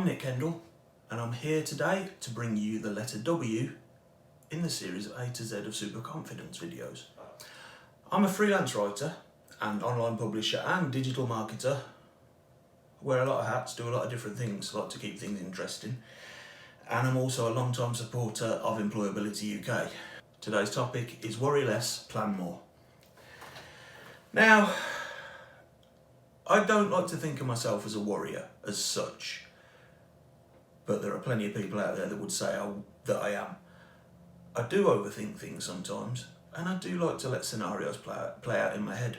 I'm Kendall, and I'm here today to bring you the letter W in the series of A to Z of Super Confidence videos. I'm a freelance writer and online publisher and digital marketer. I wear a lot of hats, do a lot of different things, like to keep things interesting. And I'm also a long-time supporter of Employability UK. Today's topic is worry less, plan more. Now, I don't like to think of myself as a worrier as such, but there are plenty of people out there that would say that I am. I do overthink things sometimes, and I do like to let scenarios play out in my head.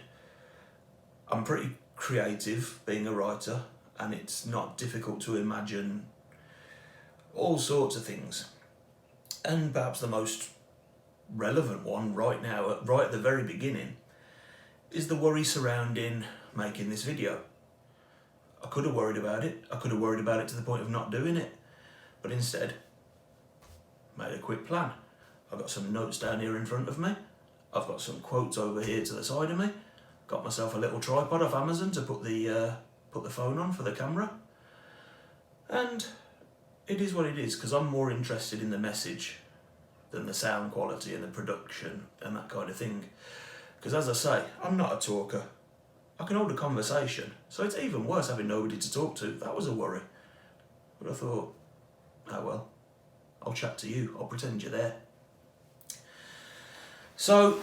I'm pretty creative being a writer, and it's not difficult to imagine all sorts of things. And perhaps the most relevant one right now, right at the very beginning, is the worry surrounding making this video. I could have worried about it. I could have worried about it to the point of not doing it, but instead made a quick plan. I've got some notes down here in front of me. I've got some quotes over here to the side of me. Got myself a little tripod off Amazon to put the phone on for the camera. And it is what it is, because I'm more interested in the message than the sound quality and the production and that kind of thing. Because as I say, I'm not a talker. I can hold a conversation, so it's even worse having nobody to talk to. That was a worry. But I thought, oh well, I'll chat to you. I'll pretend you're there. So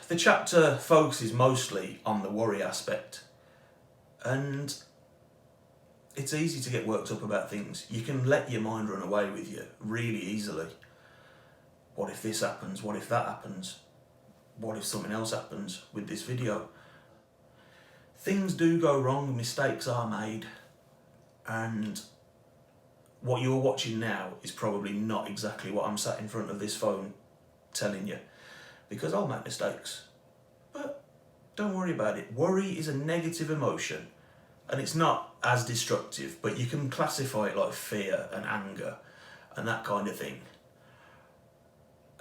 the chapter focuses mostly on the worry aspect, and it's easy to get worked up about things. You can let your mind run away with you really easily. What if this happens? What if that happens? What if something else happens with this video? Things do go wrong, mistakes are made, and what you're watching now is probably not exactly what I'm sat in front of this phone telling you, because I'll make mistakes. But don't worry about it. Worry is a negative emotion, and it's not as destructive, but you can classify it like fear and anger and that kind of thing.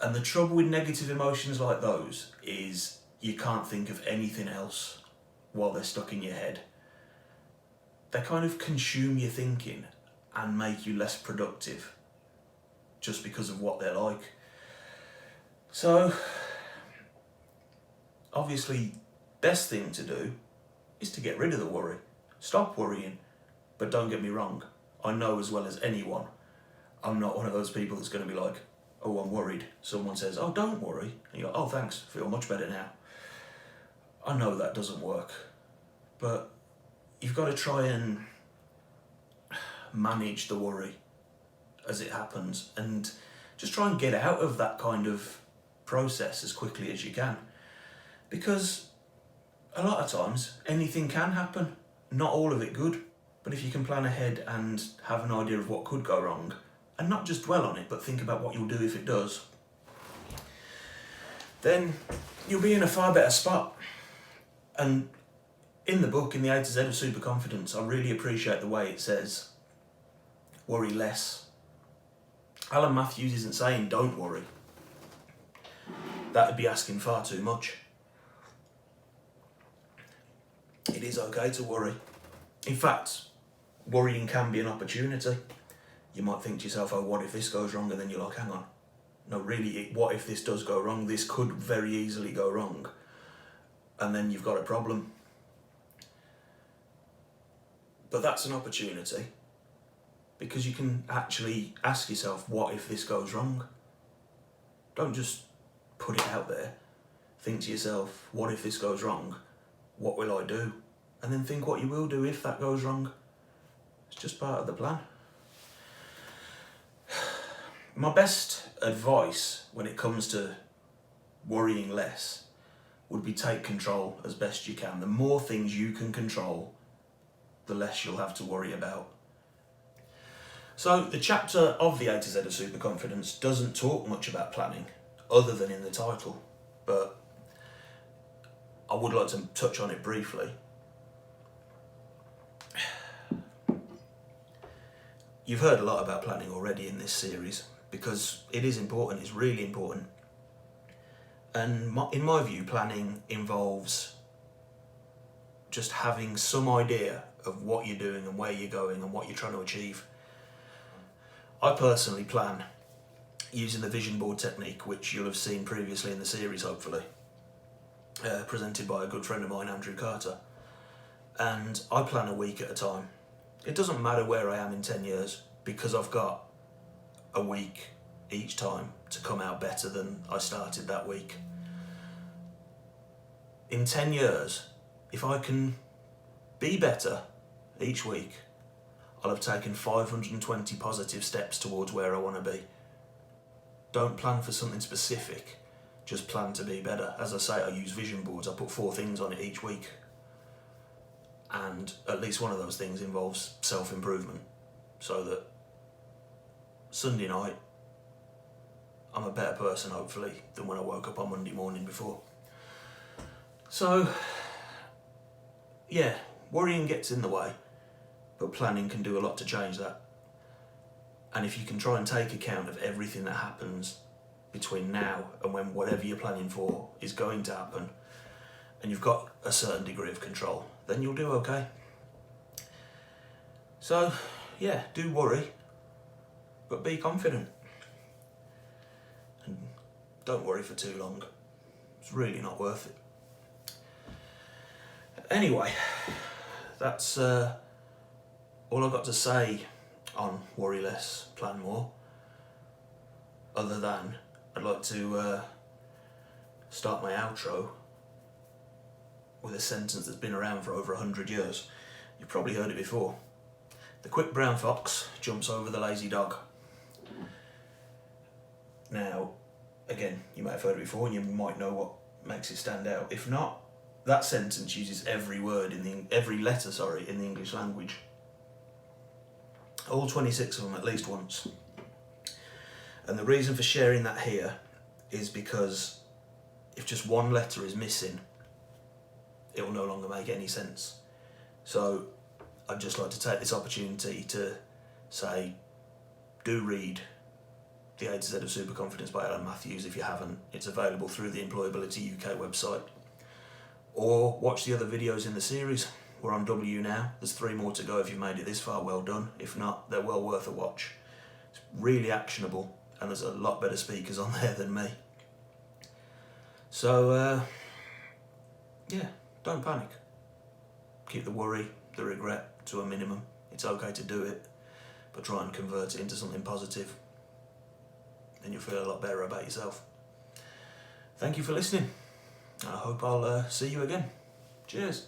And the trouble with negative emotions like those is you can't think of anything else while they're stuck in your head. They kind of consume your thinking and make you less productive just because of what they're like. So, obviously, best thing to do is to get rid of the worry. Stop worrying, but don't get me wrong, I know as well as anyone, I'm not one of those people that's going to be like, oh, I'm worried. Someone says, oh, don't worry. And you're like, oh, thanks, feel much better now. I know that doesn't work, but you've got to try and manage the worry as it happens and just try and get out of that kind of process as quickly as you can. Because a lot of times anything can happen, not all of it good, but if you can plan ahead and have an idea of what could go wrong, and not just dwell on it, but think about what you'll do if it does, then you'll be in a far better spot. And in the book, in the A to Z of Super Confidence, I really appreciate the way it says, worry less. Alan Matthews isn't saying don't worry. That would be asking far too much. It is okay to worry. In fact, worrying can be an opportunity. You might think to yourself, oh, what if this goes wrong? And then you're like, hang on. No, really, what if this does go wrong? This could very easily go wrong. And then you've got a problem. But that's an opportunity, because you can actually ask yourself, what if this goes wrong? Don't just put it out there. Think to yourself, what if this goes wrong? What will I do? And then think what you will do if that goes wrong. It's just part of the plan. My best advice when it comes to worrying less would be take control as best you can. The more things you can control, the less you'll have to worry about. So the chapter of the A to Z of Super Confidence doesn't talk much about planning, other than in the title, but I would like to touch on it briefly. You've heard a lot about planning already in this series, because it is important, it's really important. And in my view, planning involves just having some idea of what you're doing and where you're going and what you're trying to achieve. I personally plan using the vision board technique, which you'll have seen previously in the series, hopefully, presented by a good friend of mine, Andrew Carter. And I plan a week at a time. It doesn't matter where I am in 10 years, because I've got a week each time to come out better than I started that week. In 10 years, if I can be better each week, I'll have taken 520 positive steps towards where I want to be. Don't plan for something specific, just plan to be better. As I say, I use vision boards. I put 4 things on it each week. And at least one of those things involves self-improvement, so that Sunday night, I'm a better person, hopefully, than when I woke up on Monday morning before. So, yeah, worrying gets in the way, but planning can do a lot to change that. And if you can try and take account of everything that happens between now and when whatever you're planning for is going to happen, and you've got a certain degree of control, then you'll do okay. So, yeah, do worry, but be confident. And don't worry for too long. It's really not worth it. Anyway, that's all I've got to say on worry less, plan more, other than I'd like to start my outro with a sentence that's been around for over 100 years. You've probably heard it before. The quick brown fox jumps over the lazy dog. Now, again, you might have heard it before and you might know what makes it stand out. If not, that sentence uses every letter in the English language. All 26 of them at least once. And the reason for sharing that here is because if just one letter is missing, it will no longer make any sense. So I'd just like to take this opportunity to say, do read The A2Z of Superconfidence by Alan Matthews if you haven't. It's available through the Employability UK website. Or watch the other videos in the series. We're on W now. There's 3 more to go. If you've made it this far, well done. If not, they're well worth a watch. It's really actionable, and there's a lot better speakers on there than me. So, yeah, don't panic. Keep the worry, the regret to a minimum. It's okay to do it, but try and convert it into something positive. Then you'll feel a lot better about yourself. Thank you for listening. I hope I'll see you again. Cheers.